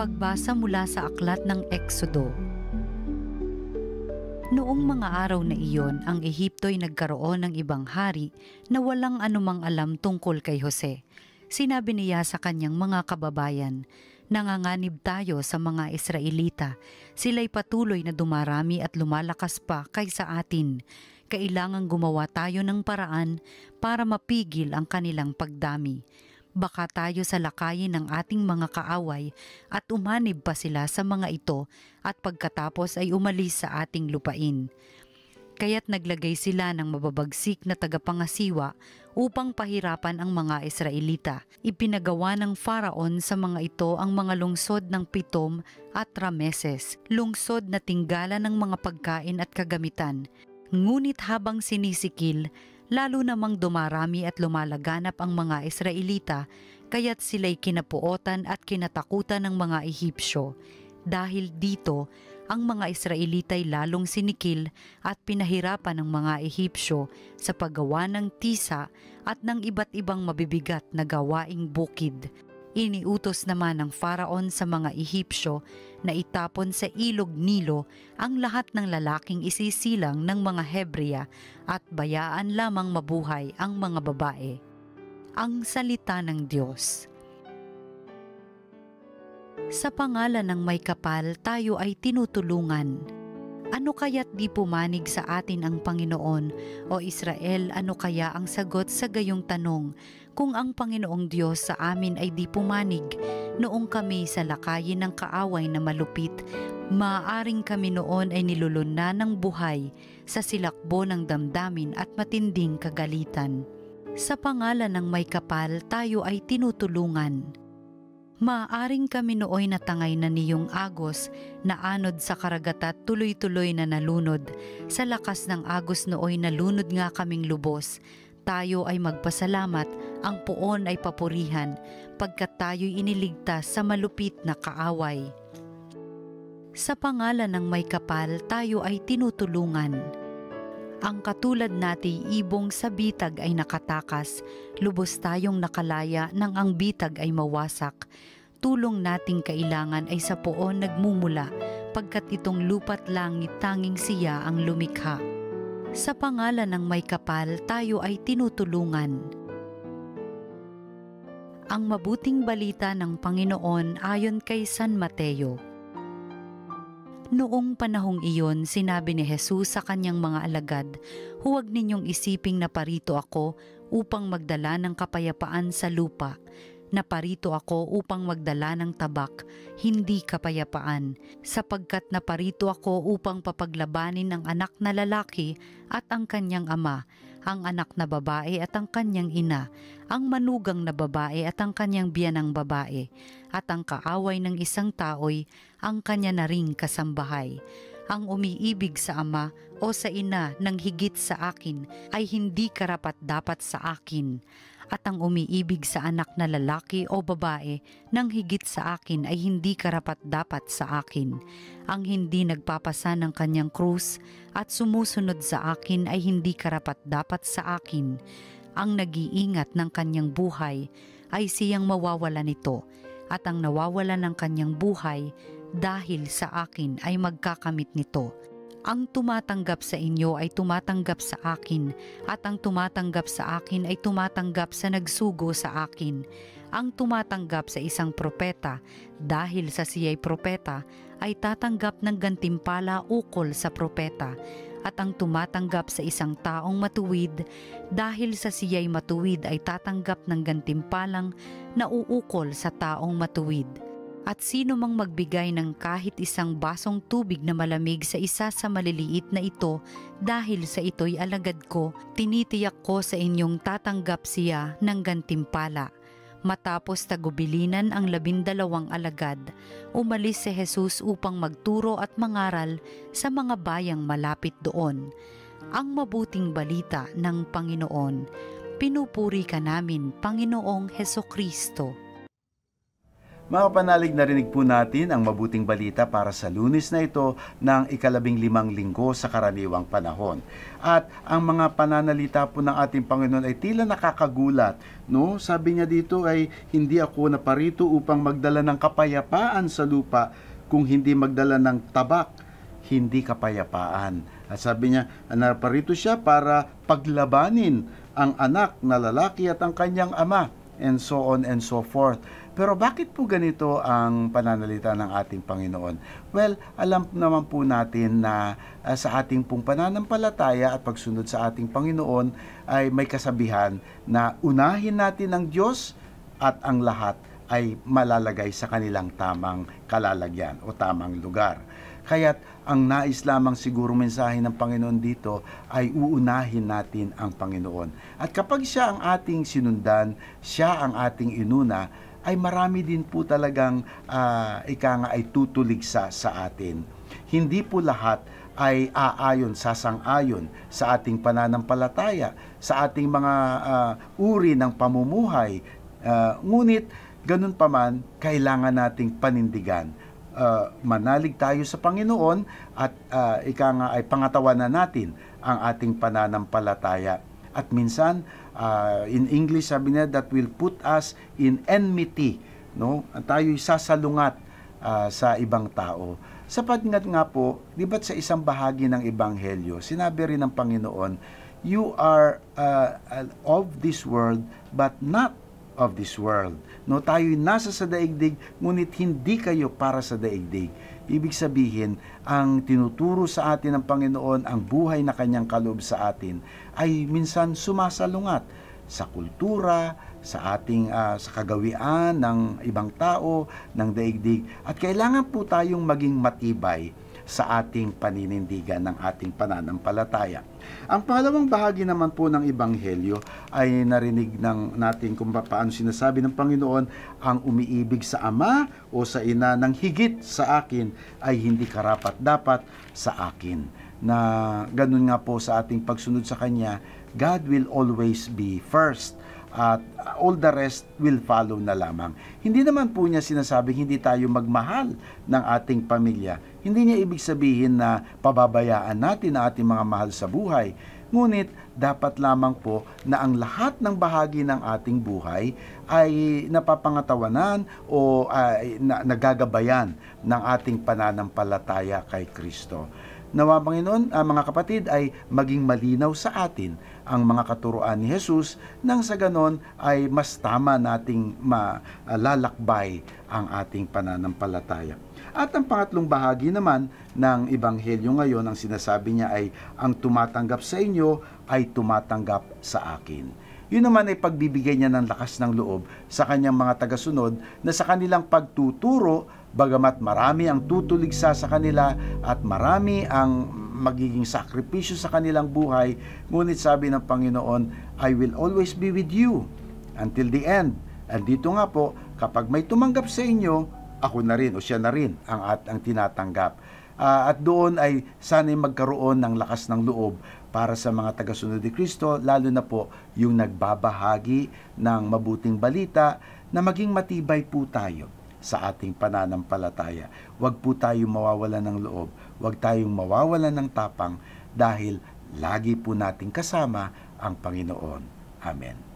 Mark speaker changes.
Speaker 1: Pagbasa mula sa aklat ng Eksodo. Noong mga araw na iyon, ang Ehipto'y nagkaroon ng ibang hari na walang anumang alam tungkol kay Jose. Sinabi niya sa kanyang mga kababayan, "Nanganganib tayo sa mga Israelita. Sila'y patuloy na dumarami at lumalakas pa kaysa atin. Kailangang gumawa tayo ng paraan para mapigil ang kanilang pagdami. Baka tayo salakayin ng ating mga kaaway at umanib pa sila sa mga ito at pagkatapos ay umalis sa ating lupain." Kaya't naglagay sila ng mababagsik na tagapangasiwa upang pahirapan ang mga Israelita. Ipinagawa ng Faraon sa mga ito ang mga lungsod ng Pitom at Rameses, lungsod na tinggalan ng mga pagkain at kagamitan. Ngunit habang sinisikil, lalo namang dumarami at lumalaganap ang mga Israelita, kaya't sila'y kinapuotan at kinatakutan ng mga Ehipsyo. Dahil dito, ang mga Israelita'y lalong sinikil at pinahirapan ng mga Ehipsyo sa paggawa ng tisa at ng iba't ibang mabibigat na gawaing bukid. Iniutos naman ng Faraon sa mga Ehipsyo na itapon sa ilog Nilo ang lahat ng lalaking isisilang ng mga Hebrea at bayaan lamang mabuhay ang mga babae. Ang salita ng Diyos. Sa pangalan ng may kapal tayo ay tinutulungan. Ano kaya't di pumanig sa atin ang Panginoon? O Israel, ano kaya ang sagot sa gayong tanong? Kung ang Panginoong Diyos sa amin ay di pumanig, noong kami sa lakayin ng kaaway na malupit, maaaring kami noon ay nilulunan ng buhay sa silakbo ng damdamin at matinding kagalitan. Sa pangalan ng may kapal tayo ay tinutulungan. Maaaring kami nooy natangay na niyong agos na anod sa karagat at tuloy-tuloy na nalunod. Sa lakas ng agos nooy nalunod nga kaming lubos. Tayo ay magpasalamat, ang puon ay papurihan, pagkat tayo'y iniligtas sa malupit na kaaway. Sa pangalan ng may kapal tayo ay tinutulungan. Ang katulad nati ibong sa bitag ay nakatakas, lubos tayong nakalaya nang ang bitag ay mawasak. Tulong nating kailangan ay sa poon nagmumula, pagkat itong lupa't langit tanging siya ang lumikha. Sa pangalan ng may kapal tayo ay tinutulungan. Ang mabuting balita ng Panginoon ayon kay San Mateo. Noong panahong iyon, sinabi ni Jesus sa kanyang mga alagad, "Huwag ninyong isiping naparito ako upang magdala ng kapayapaan sa lupa. Naparito ako upang magdala ng tabak, hindi kapayapaan, sapagkat naparito ako upang papaglabanin ang anak na lalaki at ang kanyang ama, ang anak na babae at ang kanyang ina, ang manugang na babae at ang kanyang biyanang babae, at ang kaaway ng isang tao'y ang kanya na ring kasambahay. Ang umiibig sa ama o sa ina ng higit sa akin ay hindi karapat-dapat sa akin. At ang umiibig sa anak na lalaki o babae ng higit sa akin ay hindi karapat-dapat sa akin. Ang hindi nagpapasa ng kanyang krus at sumusunod sa akin ay hindi karapat-dapat sa akin. Ang nag-iingat ng kanyang buhay ay siyang mawawala nito, at ang nawawala ng kanyang buhay dahil sa akin ay magkakamit nito. Ang tumatanggap sa inyo ay tumatanggap sa akin, at ang tumatanggap sa akin ay tumatanggap sa nagsugo sa akin. Ang tumatanggap sa isang propeta, dahil sa siya'y propeta, ay tatanggap ng gantimpala ukol sa propeta. At ang tumatanggap sa isang taong matuwid, dahil sa siya'y matuwid ay tatanggap ng gantimpalang nauukol sa taong matuwid. At sino mang magbigay ng kahit isang basong tubig na malamig sa isa sa maliliit na ito, dahil sa ito'y alagad ko, tinitiyak ko sa inyong tatanggap siya ng gantimpala. Matapos tagubilinan ang 12 alagad, umalis si Jesus upang magturo at mangaral sa mga bayang malapit doon. Ang mabuting balita ng Panginoon. Pinupuri ka namin, Panginoong Hesukristo.
Speaker 2: Mga kapanalig, narinig po natin ang mabuting balita para sa Lunes na ito ng 15 linggo sa karaniwang panahon. At ang mga pananalita po ng ating Panginoon ay tila nakakagulat. No? Sabi niya dito ay, hindi ako naparito upang magdala ng kapayapaan sa lupa, kung hindi magdala ng tabak, hindi kapayapaan. At sabi niya, naparito siya para paglabanin ang anak na lalaki at ang kanyang ama, and so on and so forth. Pero bakit po ganito ang pananalita ng ating Panginoon? Well, alam naman po natin na sa ating pong pananampalataya at pagsunod sa ating Panginoon ay may kasabihan na unahin natin ang Diyos at ang lahat ay malalagay sa kanilang tamang kalalagyan o tamang lugar. Kaya't ang nais lamang siguro mensahe ng Panginoon dito ay uunahin natin ang Panginoon. At kapag siya ang ating sinundan, siya ang ating inuna, ay marami din po talagang ay tutuligsa sa atin. Hindi po lahat ay sasang-ayon sa ating pananampalataya, sa ating mga uri ng pamumuhay. Ngunit, ganun pa man, kailangan nating panindigan. Manalig tayo sa Panginoon at ay pangatawanan natin ang ating pananampalataya. At minsan, in English sabi niya, that will put us in enmity. No? Tayo'y sasalungat sa ibang tao. Sapagkat nga po, di ba't sa isang bahagi ng Ebanghelyo, sinabi rin ng Panginoon, you are of this world, but not of this world. No, tayo'y nasa sa daigdig, ngunit hindi kayo para sa daigdig. Ibig sabihin, ang tinuturo sa atin ng Panginoon, ang buhay na kanyang kaloob sa atin, ay minsan sumasalungat sa kultura, sa ating sa kagawian ng ibang tao, ng daigdig. At kailangan po tayong maging matibay sa ating paninindigan ng ating pananampalataya. Ang pangalawang bahagi naman po ng Ebanghelyo ay narinig natin kung paano sinasabi ng Panginoon, ang umiibig sa ama o sa ina ng higit sa akin ay hindi karapat-dapat sa akin. Na ganun nga po sa ating pagsunod sa Kanya, God will always be first. At all the rest will follow na lamang. Hindi naman po niya sinasabing hindi tayo magmahal ng ating pamilya. Hindi niya ibig sabihin na pababayaan natin ang ating mga mahal sa buhay. Ngunit dapat lamang po na ang lahat ng bahagi ng ating buhay ay napapangatawanan o nagagabayan ng ating pananampalataya kay Kristo. Nawa, Panginoon, mga kapatid, ay maging malinaw sa atin ang mga katuruan ni Jesus nang sa ganon ay mas tama nating malalakbay ang ating pananampalataya. At ang pangatlong bahagi naman ng Ebanghelyo ngayon, ang sinasabi niya ay, ang tumatanggap sa inyo ay tumatanggap sa akin. Yun naman ay pagbibigay niya ng lakas ng loob sa kanyang mga tagasunod na sa kanilang pagtuturo, bagamat marami ang tutuligsa sa kanila at marami ang magiging sakripisyo sa kanilang buhay, ngunit sabi ng Panginoon, I will always be with you until the end. At dito nga po, kapag may tumanggap sa inyo, ako na rin o siya na rin ang tinatanggap. At doon ay sana'y magkaroon ng lakas ng loob para sa mga tagasunod ni Kristo, lalo na po yung nagbabahagi ng mabuting balita, na maging matibay po tayo sa ating pananampalataya. Huwag po tayong mawawalan ng loob, huwag tayong mawawalan ng tapang, dahil lagi po nating kasama ang Panginoon. Amen.